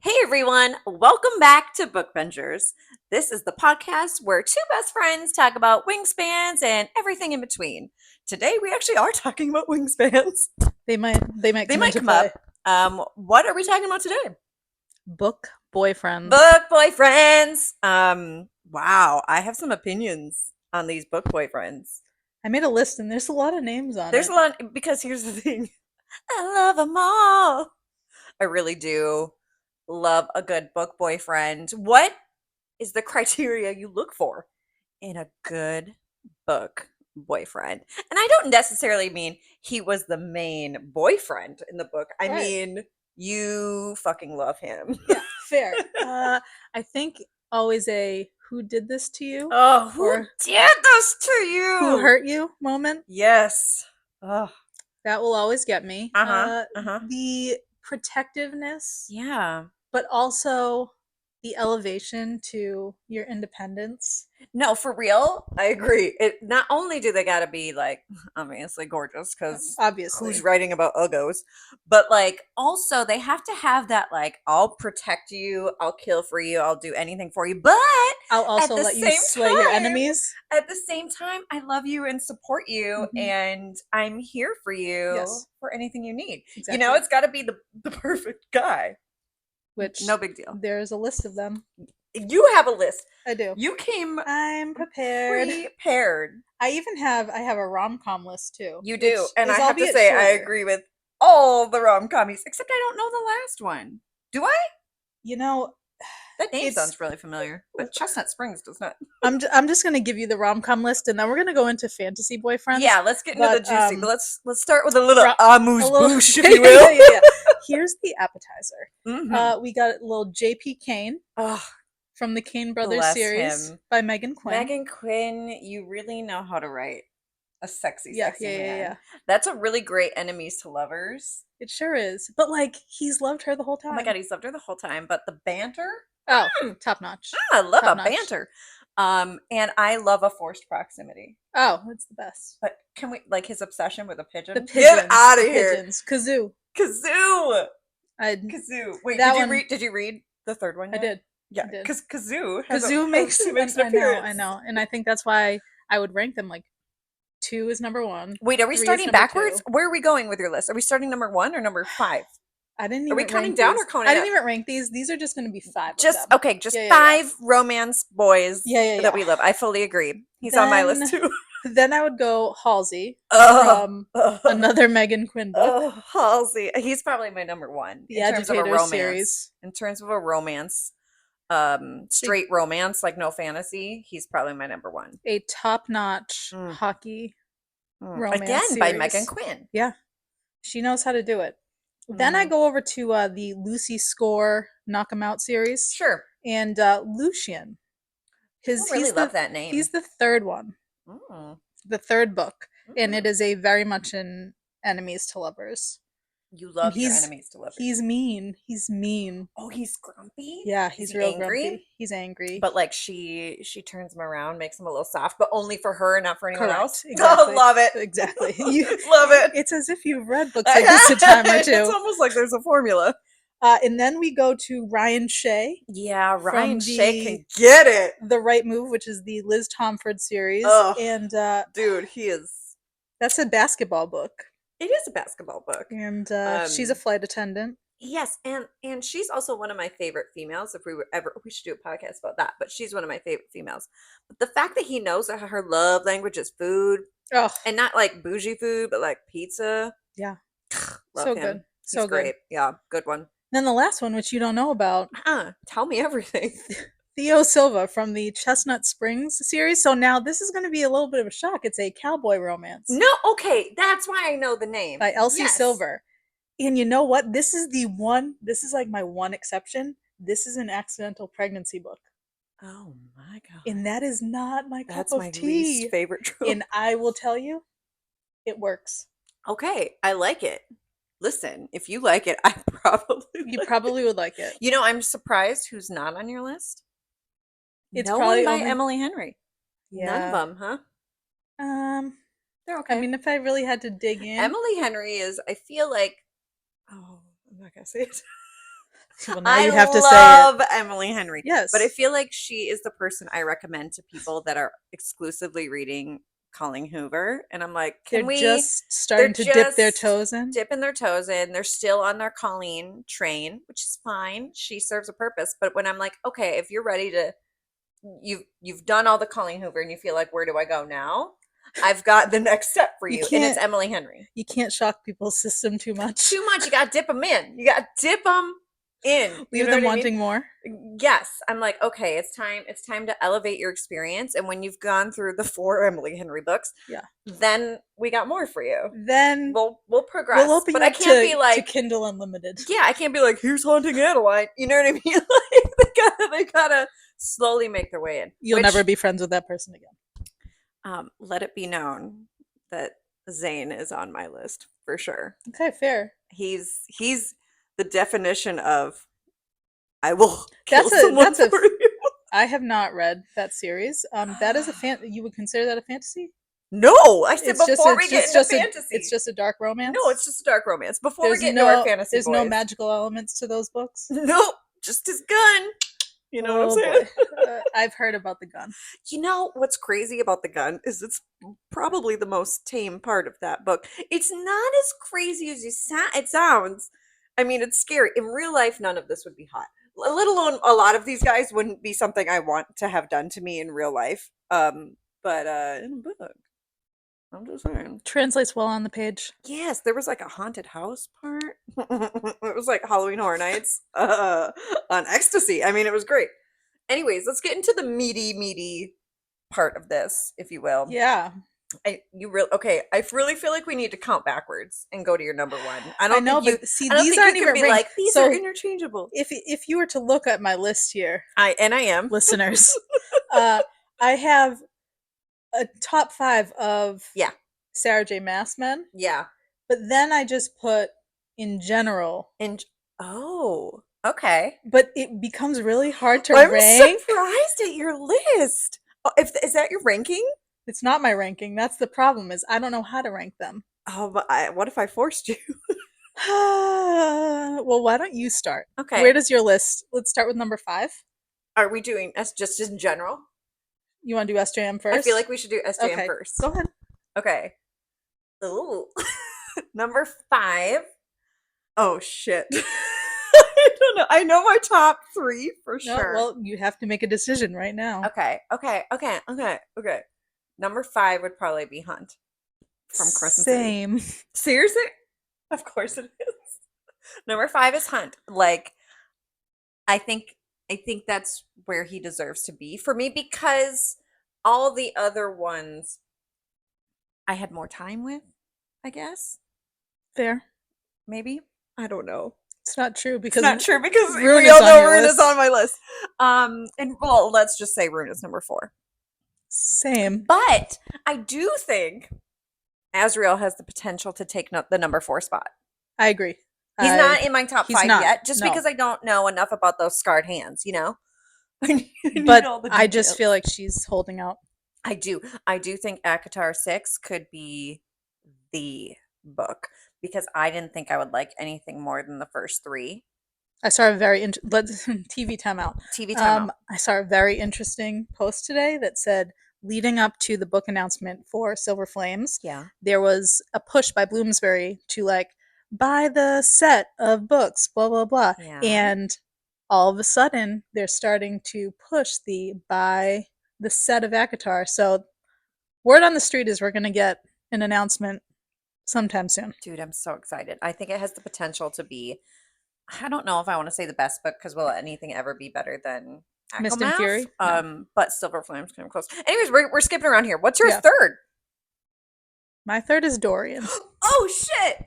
Hey everyone, welcome back to Book Vengers. This is the podcast where two best friends talk about wingspans and everything in between. Today we actually are talking about wingspans. They might They come might into come play. up. What are we talking about today? Book boyfriends. Book boyfriends. Wow, I have some opinions on these book boyfriends. I made a list and there's a lot of names on There's it. a lot because here's the thing. I love them all. I really do love a good book boyfriend. What is the criteria you look for in a good book boyfriend? And I don't necessarily mean he was the main boyfriend in the book. I Right. mean, you fucking love him. Yeah, fair. I think always a who did this to you Oh, who or did this to who you? hurt you moment. Yes. Oh, That will always get me. uh-huh. Uh-huh. The protectiveness, Yeah. but also the elevation to your independence. No, for real, I agree. It not only do they gotta be like obviously gorgeous because who's Obviously. writing about uggos, but like also they have to have that like I'll protect you, I'll kill for you, I'll do anything for you, but I'll at also the let you same slay your time, enemies. I love you and support you, Hmm. and I'm here for you Yes, for anything you need. exactly. It's got to be the perfect guy. Which No big deal. there's a list of them. You have a list. I do. You came I'm prepared. prepared. I have a rom-com list too, You which do. And I is have to albeit say, I shorter. agree with all the rom commies, except I don't know the last one. Do I? You know, That name it's sounds really familiar, but Chestnut Springs does not. I'm just gonna give you the rom-com list, and then we're gonna go into fantasy boyfriends. Yeah, let's get into the But juicy, but let's start with a little ro- a amuse little bouche, if yeah, you yeah, will. yeah, yeah, yeah. Here's the appetizer. Mm-hmm. We got a little J.P. Kane Oh, from the Kane Brothers bless series him. by Megan Quinn. Megan Quinn, you really know how to write a sexy, Yeah, sexy yeah, yeah, man. yeah. That's a really great enemies to lovers. It sure is. But like, he's loved her the whole Oh my time. god, he's loved her the whole time, but the banter, Oh, mm, top notch, I love top a notch. banter. And I love a forced proximity. Oh, it's the best. But can we like his obsession with a The pigeon? Get pigeons, out of the here. pigeons. Kazoo. Kazoo. I Kazoo. Wait, that one did you read the third one I yet? did. Yeah, I did. because Kazoo Kazoo makes he makes an an I appearance. know, and I think that's why I would rank them like 2 is number 1, Wait, are we 3 is starting number backwards? 2. Where are we going with your list? Are we starting number one or number five? I didn't Are we even counting rank down or these. I counting didn't up? even rank these. These are just going to be 5 of Just them. okay, just Yeah, yeah, yeah. five romance boys Yeah, yeah, that yeah. we love. I fully agree. He's on my list Then too. then I would go Halsey Oh, from oh, another Megan Quinn book, oh, Halsey. He's probably my number one the in terms of a Agitators romance. series. In terms of a romance, A, straight romance, like no fantasy. He's probably my number one. a top-notch Mm, hockey romance Again by Megan series. Quinn. Yeah, she knows how to do it. Then I Hmm. go over to the Lucy Score Knock 'em Out series Sure. and Lucian. I His don't really love that he's name. the third one, Mm, the third book, and it mhm. is a very much an enemies to lovers. You And love your enemies to lovers. he's mean. He's mean. Oh, he's grumpy? Yeah, Is he's he real angry? grumpy. He's angry. But like she turns him around, makes him a little soft, but only for her and not for anyone Correct. else. Oh, Exactly. love it. Exactly. Love it. It's as if you've read books like this a time or It's two. almost like there's a formula. And then we go to Ryan Shea Yeah, Ryan from Shea can get it. the Right Move, which is the Liz Tomford series, Oh, and dude, he is. that's a basketball book. It is a basketball book. And she's a Um, flight attendant. yes, and she's also one of my favorite females. If we were ever, we should do a podcast about that. But she's one of my favorite females. But the fact that he knows that her love language is food, Oh, and not like bougie food, but like pizza. yeah. Love So him. good. He's So good. great. Yeah, good one. Then the last one, which you don't know about, Tell me everything. Theo Silva from the Chestnut Springs series. So now this is going to be a little bit of a shock. It's a cowboy romance No, okay, that's why I know the name. by Elsie Yes. Silver. And you know what? This is like my one exception. This is an accidental pregnancy book. Oh my god. And that is not my cup That's of my least tea. favorite trope. And I will tell you, it works. Okay, I like it. Listen, if you like it, I probably You like probably it. would like it. I'm surprised who's not on your list. It's No one probably by only Emily Henry. None of yeah. them, huh? Um They're I okay. mean if I really had to dig in, Emily Henry is, I feel like, oh, I'm not gonna say it. Well, now I you have to say it. love Emily Henry, but I Yes. feel like she is the person I recommend to people that are exclusively reading Colleen Hoover. And I'm like, They're can we? just They're starting to dip their just toes in. dipping their toes in. They're still on their Colleen train, which is fine. She serves a purpose. But when I'm like, okay, if you're ready to, you've done all the Colleen Hoover and you feel like, where do I go now? I've got the next step for You you, and it's can't Emily Henry. you can't shock people's system too much. Too much. You got to dip them in. You got to dip them in. You Leave know them what I mean? wanting more. Yes, I'm like, okay, it's time to elevate your experience. And when you've gone through the four Emily Henry books, Yeah. then we got more for you. Then We'll we'll progress. open But you I up can't be to like, Kindle Unlimited. yeah, I can't be like, here's haunting Adeline. You know what I mean? Like they gotta slowly make their way in. You'll never Which be friends with that person again. let it be known that Zane is on my list for sure. Okay, fair. He's the definition of I will kill someone That's a for you. I have not read that series. That is a you would consider that a fantasy? No, I said before we get into It's fantasy. just a dark No, romance. it's just a dark romance. Before we get into our fantasy There's no boys. magical elements to those books. Nope, just his gun. You know what I'm Oh saying? boy. I've heard about the gun. You know what's crazy about the gun is it's probably the most tame part of that book. It's not as crazy as it sounds. I mean, it's scary. In real life, none of this would be hot. Let alone a lot of these guys wouldn't be something I want to have done to me in real life. But in a book, I'm just saying. Translates well on the page. Yes, there was like a haunted house part. It was like Halloween Horror Nights on ecstasy. I mean, it was great. Anyways, let's get into the meaty part of this, if you will. Yeah. Okay? I really feel like we need to count backwards and go to your number one. I know, but see, I don't these think aren't you can even be ranked. like these So are interchangeable. if you were to look at my list here, I am. listeners, I have a top 5 of Yeah. Sarah J. Maas men, Yeah. but then I just put in general. And oh, okay. But it becomes really hard to I'm rank. surprised at your list. Oh, is that your ranking? It's not my ranking. That's the problem. Is I don't know how to rank them. Oh, but what if I forced you? Well, why don't you start? Okay. Where does your list? Let's start with number 5. Are we doing S just in general? You want to do SJM first? I feel like we should do SJM Okay, first. go ahead. Okay. Ooh. Number 5. Oh shit. I don't know. I know my top 3 for No, sure. well, you have to make a decision right now. Okay. Number 5 would probably be Hunt from Crescent City. Same. Seriously? Of course it is. Number 5 is Hunt. Like, I think that's where he deserves to be for me because all the other ones I had more time with, I guess. Fair. Maybe. I don't know. It's not true It's because not true because Rune we is all on know your Rune is list. on my list. And well, let's just say Rune is number 4. Same. But I do think Azrael has the potential to take the number 4 spot. I agree. He's not in my top 5 yet, just no. because I don't know enough about those scarred hands, you know? But I just feel like she's holding out. I do think ACOTAR 6 could be the book because I didn't think I would like anything more than the first 3. I saw a very TV timeout. TV timeout. I saw a very interesting post today that said, leading up to the book announcement for Silver Flames, Yeah. there was a push by Bloomsbury to like buy the set of books, blah blah blah, Yeah. and all of a sudden they're starting to push the buy the set of ACOTAR. So word on the street is we're going to get an announcement sometime soon. Dude, I'm so excited. I think it has the potential to be, I don't know if I want to say the best book because will anything ever be better than Mist and Akamath? Fury? No. But Silver Flames came close. Anyways, we're skipping around here. What's your Yeah. third? My third is Dorian. Oh shit!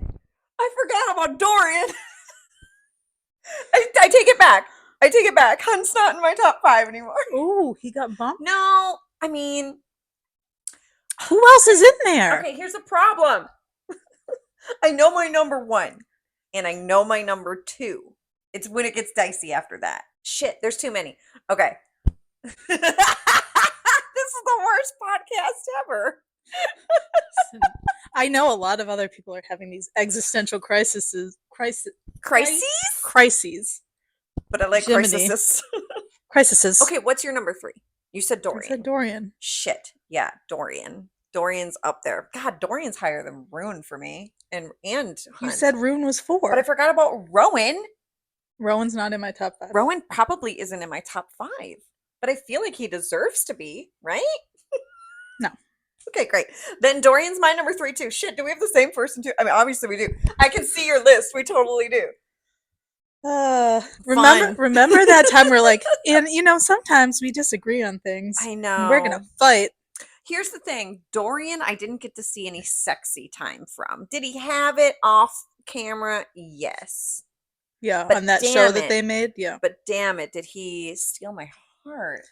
I forgot about Dorian. I take it back. Hunt's not in my top 5 anymore. Ooh, he got bumped. No, I mean, Who else is in there? okay, here's the problem. I know my number 1 and I know my number 2. It's when it gets dicey after that. Shit, there's too many. Okay. This is the worst podcast ever. I know a lot of other people are having these existential crises. Crises? Crises. but I like Jiminy. Crisis. Crises. Okay, what's your number three? You said I said Dorian. Dorian. Shit. Yeah, Dorian. Dorian's up there. God, Dorian's higher than Rune for me. And You Hunt. said Rune was But I 4. forgot about Rowan. Rowan's not in my top 5. Rowan probably isn't in my top five. But I feel like he deserves to be, right? No. Okay, great. Then Dorian's my number three too. Shit, do we have the same first and two? I mean, obviously we do. I can see your list. We totally do. Remember Fun. remember that time we're like, and sometimes we disagree on things I and we're gonna know. fight. Here's the thing, Dorian, I didn't get to see any sexy time from. Did he have it off camera? Yes. Yeah, But on that show damn that it. they made. Yeah. But damn it, did he steal my heart?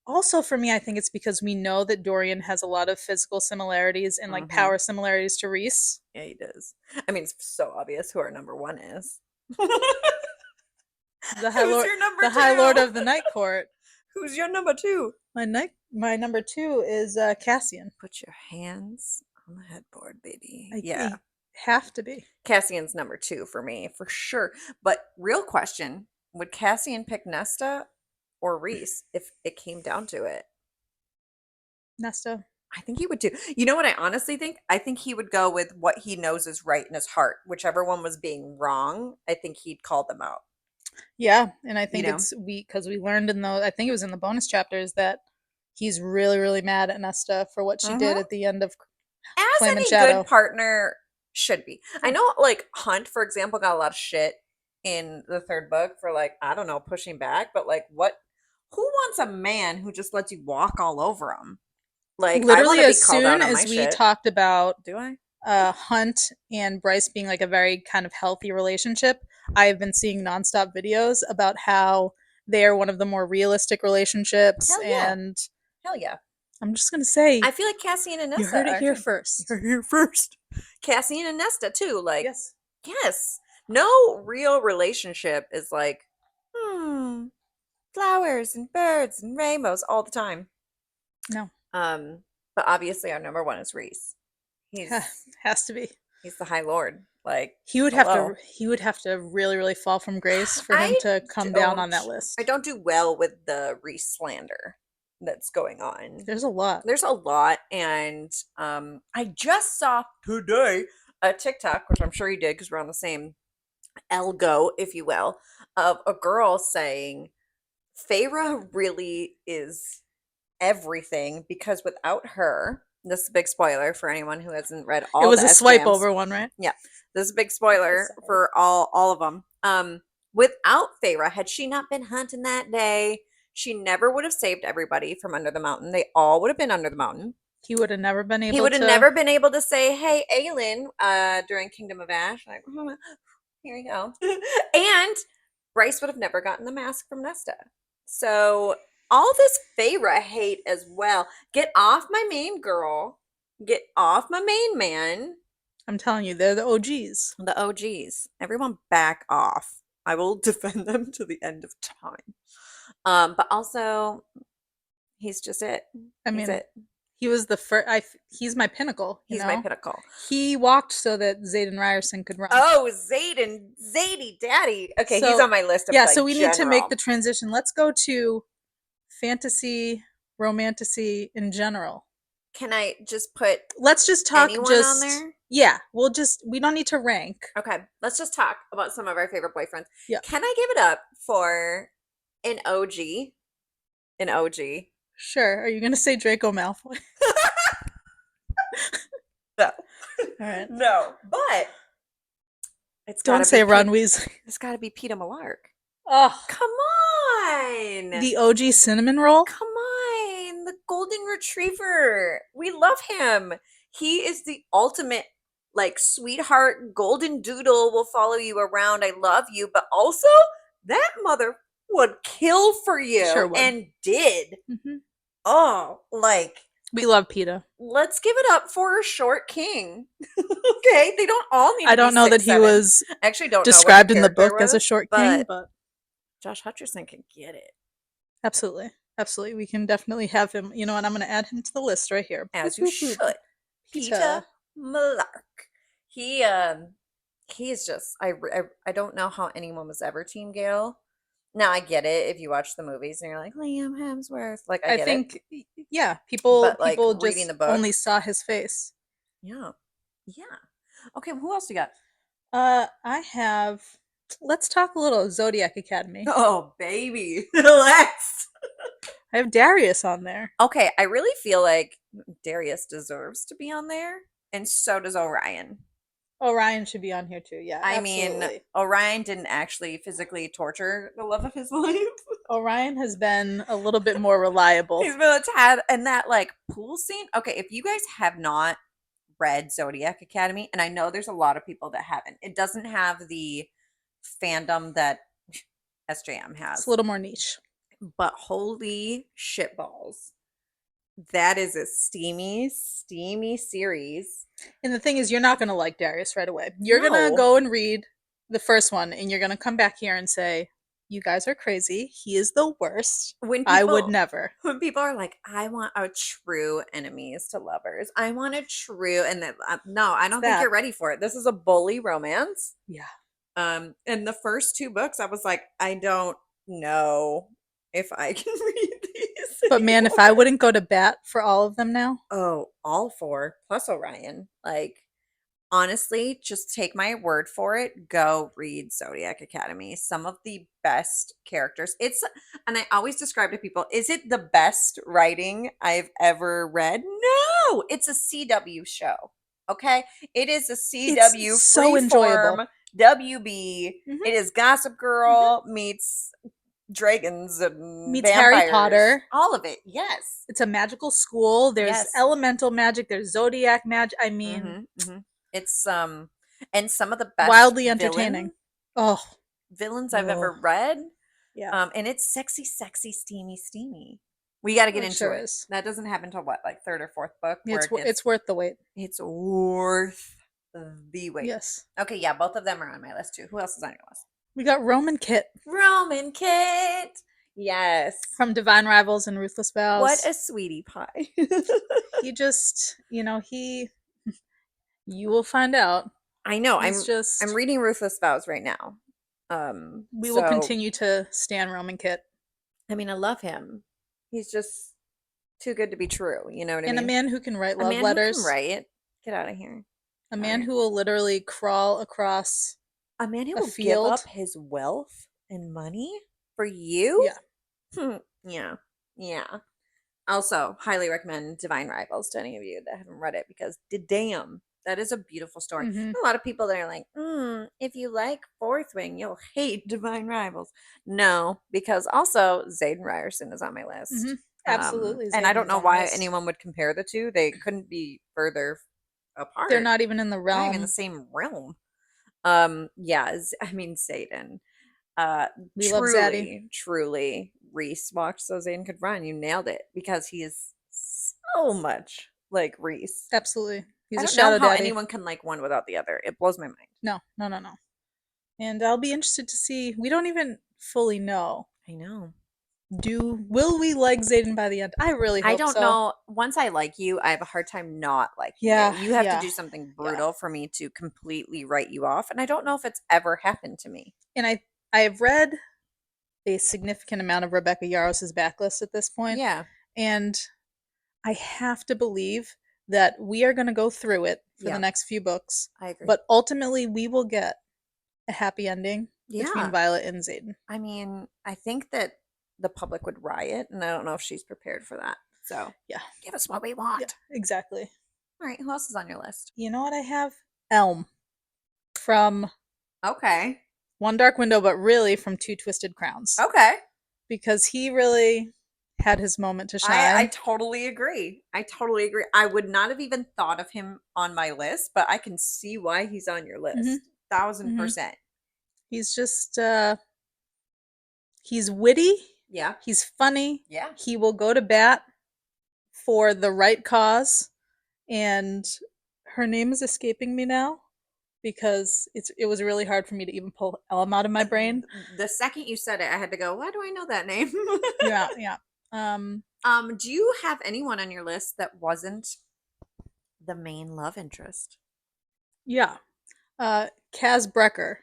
Also for me, I think it's because we know that Dorian has a lot of physical similarities and like Mm-hmm. power similarities to Reese. Yeah, he does. I mean, it's so obvious who our number one is. The High Who's Lord your number the High Lord two? of the Night Court. Who's your number two? My number 2 is Cassian. Put your hands on the headboard, baby. I Yeah. have to be. Cassian's number two for me, for sure. But real question, would Cassian pick Nesta or Reese if it came down to it? Nesta. I think he would too. You know what I honestly think? I think he would go with what he knows is right in his heart. Whichever one was being wrong, I think he'd call them out. Yeah, and I You think know? it's because we learned in the I think it was in the bonus chapters that he's really really mad at Nesta for what she did Hmm. at the end of As Flame and any good Shadow. partner should be. I Yeah. know, like, Hunt, for example, got a lot of shit in the third book for, like, I don't know, pushing back, but, like, who wants a man who just lets you walk all over him? Like, I want Literally to be as called out soon on my as we shit. talked about Do I? Hunt and Bryce being like a very kind of healthy relationship, I have been seeing nonstop videos about how they are one of the more realistic relationships, Hell yeah. and Hell yeah. I'm just gonna say I feel like Cassian and you Nesta heard it are here too. first. You're here first. Cassian and Nesta too. Like, Yes. yes. No real relationship is like, hmm, flowers and birds and rainbows all the time. No. Um, but obviously our number one is Reese. He's Has to be. he's the High Lord. Like, He would have to hello. he would have to really really fall from grace for him I to come down on don't that I list. don't do well with the Reese slander that's going on. There's a lot. There's a lot, and I just saw today a TikTok, which I'm sure you did because we're on the same algo, if you will, of a girl saying Feyre really is everything because without her, this is a big spoiler for anyone who hasn't read It all was the a swipe SJMs. over one, right? Yeah, this is a big So spoiler sad. for all of them. Without Feyre, had she not been hunting that day, she never would have saved everybody from under the mountain. They all would have been under the mountain. He would have never been He able would have to. never been able to say, "Hey, Aelin," during Kingdom of Ash, like, here you go. And Bryce would have never gotten the mask from Nesta. So all this Feyre hate as well. Get off my main girl. Get off my main man. I'm telling you, they're the OGs. The OGs. Everyone back off. I will defend them to the end of time. But also, he's just it. I He's mean, it. he was the first. He's my pinnacle. He's my pinnacle. He walked so that Zayden Ryerson could run. Oh, Zayden, Zadie, Daddy. Okay, he's So on my list of yeah, like so we need to make general. the transition. Let's go to fantasy, romantasy in general. Can I just put Let's just talk. anyone on Just there? yeah, we don't need to rank. Okay, let's just talk about some of our favorite boyfriends. Yeah. Can I give it up for an OG? An OG. Sure. Are you gonna say Draco Malfoy? No. All right. No. But it's Don't gotta say be Ron Weasley. it's gotta be Peeta Malark. Oh, Come on. the OG cinnamon roll. Come on. The golden retriever. We love him. He is the ultimate like sweetheart golden doodle will follow you around. I love you, but also that mother would kill for you Sure would. and did. Mm-hmm. Oh, like We love PETA. let's give it up for a short king. Okay, they don't all need to I don't be know that 6'7". he was I actually don't described know in what the book character as a was, short king, but but Josh Hutcherson can get it. absolutely. Absolutely. We can definitely have him. You know what? I'm going to add him to the list right here. As Boop, you boop, boop. should. Peter PETA. Malark. He is just I don't know how anyone was ever Team Gale. Now I get it if you watch the movies and you're like Liam Hemsworth, like I I get it. think, yeah, people But like people reading just the book, only saw his face. yeah, yeah. Okay, who else you got? I have. Let's talk a little Zodiac Academy. Oh, baby, let's. I have Darius on there. Okay, I really feel like Darius deserves to be on there, and so does Orion. Orion should be on here too. Yeah, I mean, absolutely. Orion didn't actually physically torture the love of his life. Orion has been a little bit more reliable. He's been a tad, and that like pool scene. Okay, if you guys have not read Zodiac Academy, and I know there's a lot of people that haven't, it doesn't have the fandom that SJM It's a has, little more niche. but holy shitballs. That is a steamy, steamy series. And the thing is, you're not going to like Darius right away. You're going to No. go and read the first one, and you're going to come back here and say, "You guys are crazy. He is the worst. When I would people never." when people are like, I want a true enemies to lovers. I want a true and then no, I It's don't think you're that. ready for it. This is a bully romance. Yeah. In the first two books, I was like, I don't know if I can read these But man, if I anymore. wouldn't go to bat for all of them now, Oh, all four plus Orion. Like, honestly, just take my word for it. Go read Zodiac Academy. Some of the best characters. And I always describe to people, is it the best writing I've ever read? No, it's a CW show. Okay. It is a it's CW so enjoyable. freeform WB. Hmm. It is Gossip Hmm. Girl meets dragons and Meets Harry vampires. Potter. All of it. Yes. It's a magical school. There's Yes. elemental magic. There's zodiac magic. I mean, Mm-hmm, mm-hmm. It's and some of the best wildly entertaining. Oh, villains I've oh, ever read. yeah. And it's sexy, sexy, steamy, steamy. We got to get It into sure it. is. That doesn't happen till what, like third or fourth book, where It's it gets it's worth the wait. it's worth the wait. Yes. Okay, yeah, both of them are on my list too. Who else is on your list? We got Roman Kit Roman Kit. Yes. from Divine Rivals and Ruthless What Vows. a sweetie pie. He just, he you will find out. I know. He's I'm just reading Ruthless Vows right now. we will So continue to stand Roman Kit. I mean, I love him. He's just too good to be true. You know what I And a mean? man who can write A love man who can letters. write. Get out of here. A All man right. who will literally crawl across A man who a will give field. up his wealth and money for you? Yeah. Yeah. Yeah. Also, highly recommend Divine Rivals to any of you that haven't read it because damn, that is a beautiful story. Hmm. A lot of people that are like, if you like Fourth Wing, you'll hate Divine Rivals. No, because also Zayden Ryerson is on my Hmm. list. Absolutely. And I don't Zayden's know on the why list. anyone would compare the two. They couldn't be further They're apart. not even in the They're not even in the realm. same realm. Yeah, I mean Satan. We love Zaddy. Truly, Reese walked so Zane could run. You nailed it because he is so much like Reese. Absolutely. I He's a don't know shadow how daddy. anyone can like one without the other. It blows my mind. No, no, no, no. And I'll be interested to see. We don't even fully know. I know. Will we like Zayden by the end? I really I hope don't so. know. Once I like you, I have a hard time not liking you. Yeah, You have to yeah, do something yeah. brutal for me to completely write you off, and I don't know if it's ever happened to me. And I have read a significant amount of Rebecca Yaros's backlist at this point, Yeah, and I have to believe that we are going to go through it for the yeah, next few books, I agree. but ultimately we will get a happy ending between Yeah. Violet and Zayden. I mean, I think that the public would riot, and I don't know if she's prepared for that. So, Yeah, give us what we yeah, want. exactly. All right, who else is on your list? You know what I have? Elm from Okay. One Dark Window, but really from Two Twisted Crowns, Okay. because he really had his moment to I shine. totally agree. I totally agree. I would not have even thought of him on my list, but I can see why he's on your Hmm. list. Thousand Hmm. percent. He's just he's witty, Yeah. he's funny, Yeah. he will go to bat for the right cause, and her name is escaping me now because it was really hard for me to even pull Elm out of my brain. The second you said it, I had to go, why do I know that name? Yeah, yeah. Do you have anyone on your list that wasn't the main love interest? Yeah. Kaz Brecker.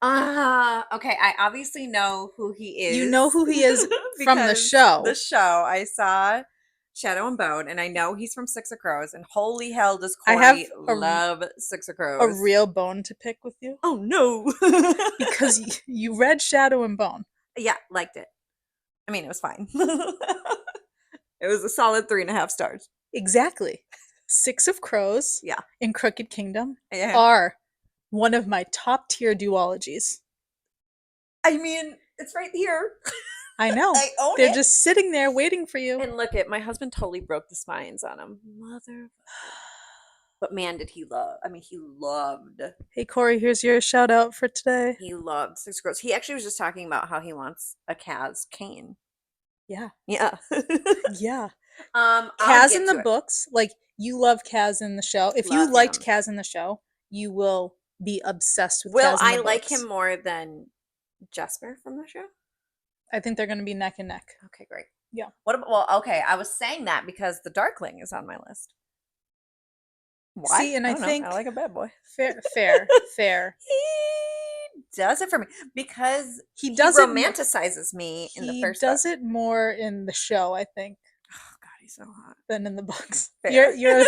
Okay. I obviously know who he You know is who he is from the because the show. show I saw Shadow and Bone, and I know he's from Six of Crows. And holy hell, does I have Corey love Six of a Crows? real bone to pick with you Oh no! because you read Shadow and Bone. Yeah, liked it. I mean, it was fine. It was a solid 3.5 stars. Exactly. Six of Crows Yeah, and Crooked Kingdom yeah. are one of my top tier duologies. I mean, it's right here. I know. I own They're it. just sitting there waiting for you. And look at my husband totally broke the spines on him. Mother. But man, did he love. I mean, Hey, Corey, here's your shout out for today. he loved Six Girls. He actually was just talking about how he wants a Kaz cane. Yeah. Yeah. Yeah. I'll Kaz get in the to it. books, like you love Kaz in the show. If you Love liked him. Kaz in the show, you will be obsessed with Will Kaz in the I like him books. more than Jesper from the show? I think they're going to be neck and neck. Okay, great. Yeah. What about, well, okay, I was saying that because the Darkling is on my list. Why? See, and I I don't know. I think like a bad boy. fair. He does it for me because He he does it. romanticizes me in the He first book. does it more in the show, I think, Oh God, he's so hot. than in the books. Fair. You're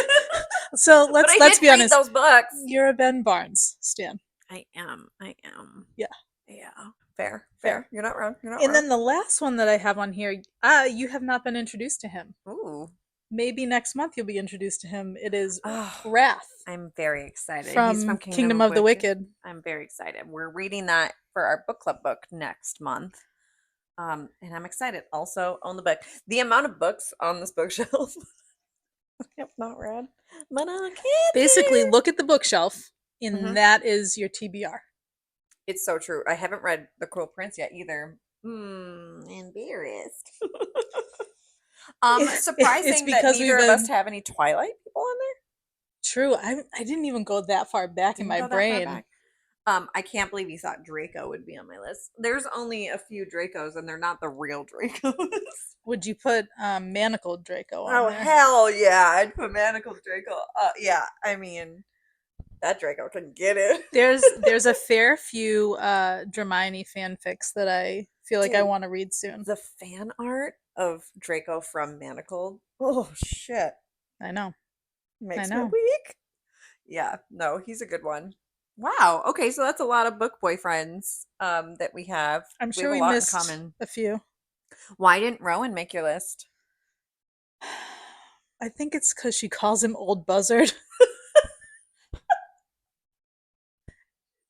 so But I let's did be read honest. those books. You're a Ben Barnes stan. I am. I am. Yeah, Yeah. Fair. fair. Fair. You're not wrong. You're not And wrong. then the last one that I have on here, you have not been introduced to him. Ooh. Maybe next month you'll be introduced to him. It is Oh, Wrath I'm very excited. He's from from Kingdom Kingdom of of the Wicked. Wicked. I'm very excited. We're reading that for our book club book next month. And I'm excited. Also own the book. The amount of books on this bookshelf. Yep, not read. But I'll get Basically, there. look at the bookshelf, and Hmm. that is your TBR. It's so true. I haven't read The Cruel Prince yet either. Embarrassed. It's Surprising that because we've neither of us been have any Twilight people on there. true. I didn't even go that far back in Didn't my go that far brain. back. I can't believe you thought Draco would be on my list. There's only a few Dracos, and they're not the real Dracos. Would you put Manacled Draco on Oh there? hell yeah! I'd put Manacled Draco. Yeah, I mean that Draco can get it. There's a fair few Hermione fanfics that I feel like I Dude, want to read soon. the fan art of Draco from Manacled. Oh shit, I know. I makes me know. weak. Yeah, no, he's a good one. Wow. Okay, so that's a lot of book boyfriends that we have. I'm We sure have a we lot in missed common. a few. Why didn't Rowan make your list? I think it's because she calls him Old Buzzard.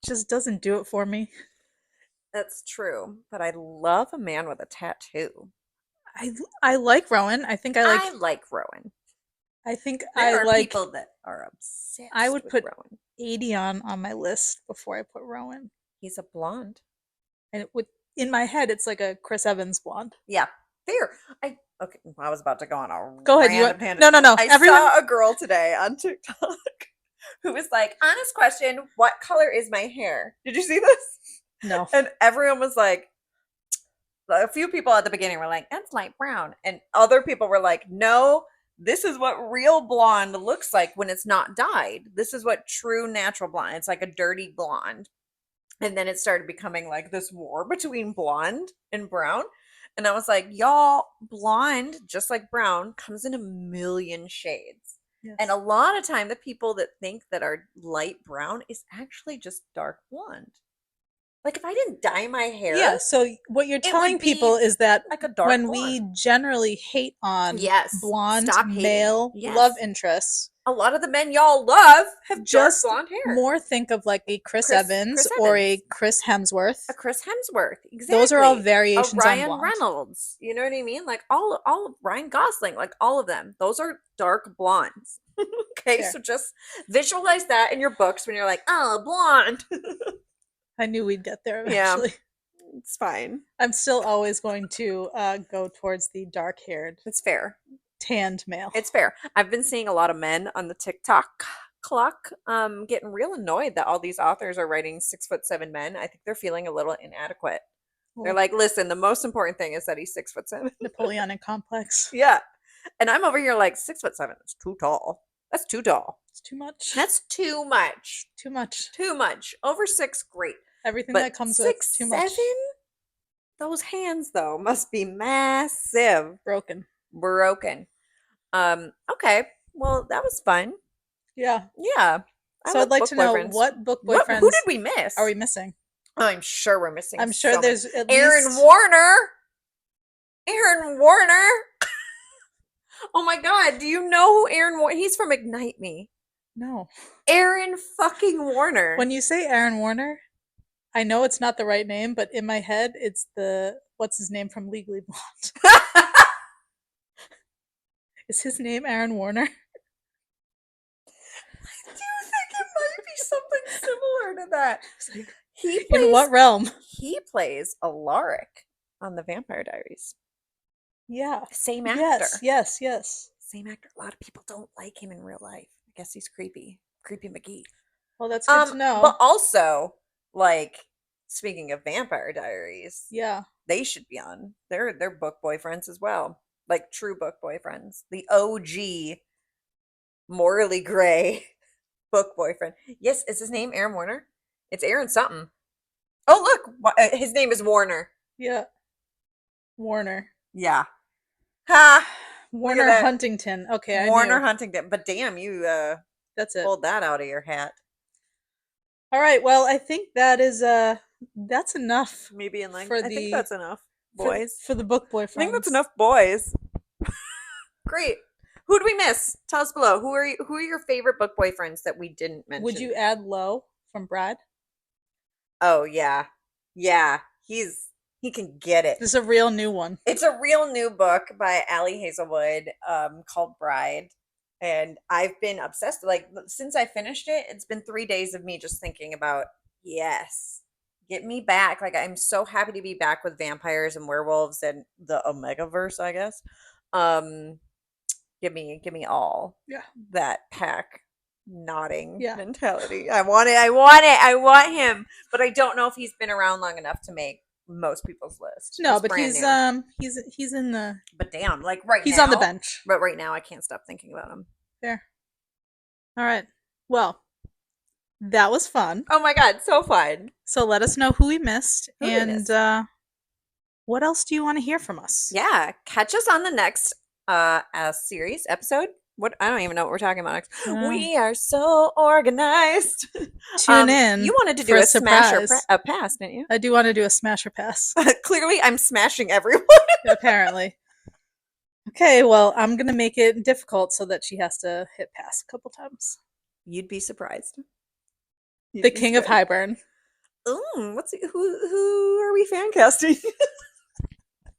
Just doesn't do it for me. That's true, but I love a man with a tattoo. I I like Rowan. I like Rowan. I think I There are like people that are I obsessed would with put Rowan. Adion on my list before I put Rowan. He's a blonde. And it would in my head it's like a Chris Evans blonde. Yeah, fair. I okay. Well, I was about to go on a Go ahead. random tangent. No. I Everyone. saw a girl today on TikTok who was like, "Honest question: what color is my hair?" Did you see this? No. And everyone was like, a few people at the beginning were like, "That's light brown," and other people were like, "No, this is what real blonde looks like when it's not dyed. This is what true natural blonde. It's like a dirty blonde." And then it started becoming like this war between blonde and brown. And I was like, y'all, blonde, just like brown, comes in a million shades. And Yes. a lot of time, the people that think that are light brown is actually just dark blonde. Like if I didn't dye my hair, Yeah, so what you're it telling would people be is that like a dark when we blonde. generally hate on Yes. blonde Stop hating. male love Yes. interests, A lot of the men y'all love have dark just blonde hair. more think of like a Chris Chris Evans Chris or a Evans. Chris Hemsworth. A Chris Hemsworth, Those are all exactly. A variations on Ryan blonde. Reynolds, you know what I mean? Like all of Ryan Gosling, like all of them. Those are dark blondes. Okay, Fair. so just visualize that in your books when you're like, oh, blonde. I knew we'd get there Yeah, eventually. it's fine. I'm still always going to go towards the dark haired, It's fair. tanned male. It's fair. I've been seeing a lot of men on the TikTok clock getting real annoyed that all these authors are writing 6'7" men. I think they're feeling a little inadequate. They're Well, like, listen, the most important thing is that he's 6'7". Napoleonic complex. Yeah. And I'm over here like 6'7". It's too tall. That's too tall. It's too much. That's too much. Too much. Too much. Over six, great. Everything But that comes with six, too much. seven? Those hands, though, must be massive. Broken. Broken. Okay. Well, that was fun. Yeah. Yeah. I So I'd love like book to know boyfriends. what book Who did boyfriends we are miss? we missing? I'm sure we're missing I'm sure so many. there's at Aaron least Warner. Aaron Warner. Oh my God. Do you know who Aaron Warner? He's from Ignite Me. no. Aaron fucking Warner. When you say Aaron Warner, I know it's not the right name, but in my head it's the what's his name from Legally Blonde. Is his name Aaron Warner? Do you think it might be something similar to that? Like, He in plays what realm? he plays Alaric on the Vampire Diaries. Yeah. Same Yes, actor. yes, yes. Same actor. A lot of people don't like him in real life. I guess he's creepy. Creepy McGee. Well, that's good to But know. also, like, speaking of Vampire Diaries, Yeah. they should be on. They're book boyfriends as well. Like true book boyfriends. The OG morally gray book boyfriend. Yes, is his name Aaron Warner? It's Aaron something. Oh, look, his name is Warner. Yeah. Warner. Yeah. Ha! Look at Warner that. Huntington. Okay, I Warner knew. Huntington. But damn, you That's it. pulled that out of your hat. All right. Well, I think that's enough Maybe in like for I think the that's enough, boys. for the book I think that's boyfriends. enough, boys. Great. Who do we miss? Tell us below. Who are your favorite book boyfriends that we didn't Would mention? you add Low from Brad? Oh yeah. Yeah. He can get it. This is a real new one. It's a real new book by Allie Hazelwood, called Bride. And I've been obsessed. Like since I finished it, it's been 3 days of me just thinking about, yes, get me back. Like I'm so happy to be back with vampires and werewolves and the Omegaverse, I guess. Um, give me all Yeah. that pack nodding Yeah. mentality. I want it. I want it. I want him. But I don't know if he's been around long enough to make most people's list. No, He's but brand new. he's in the But damn, like right he's on the now. bench. But right now I can't stop thinking about him. There. All right. Well, that was fun. Oh my God, so fun. So let us know who we missed Who did we and miss? what else do you want to hear from us? Yeah. Catch us on the next series episode. What I don't even know what we're talking about next. Uh, We are so organized. Tune in You wanted to for do a a smash or surprise. a pass, didn't you? I do want to do a smash or pass, Clearly, I'm smashing everyone. apparently. Okay, well, I'm going to make it difficult so that she has to hit pass a couple times. You'd be surprised. You'd The be King of surprised. Highburn, Who are we fan casting?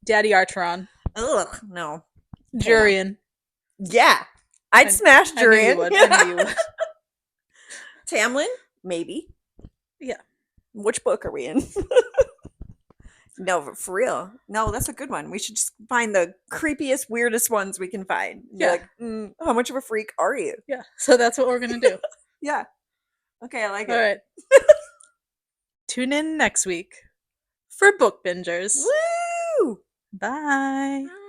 Daddy Archeron, Ugh, no. Okay, no. Jurian. Yeah, I'd smash I knew you Jurian. would. I knew you would. Tamlin, maybe. Yeah. Which book are we in? No, for real. No, that's a good one. We should just find the creepiest, weirdest ones we can find. Be Yeah. like, how much of a freak are you? Yeah. So that's what we're going to do. Yeah. Okay, I like All it. right. Tune in next week for Book Bingers. Woo! Bye. Bye.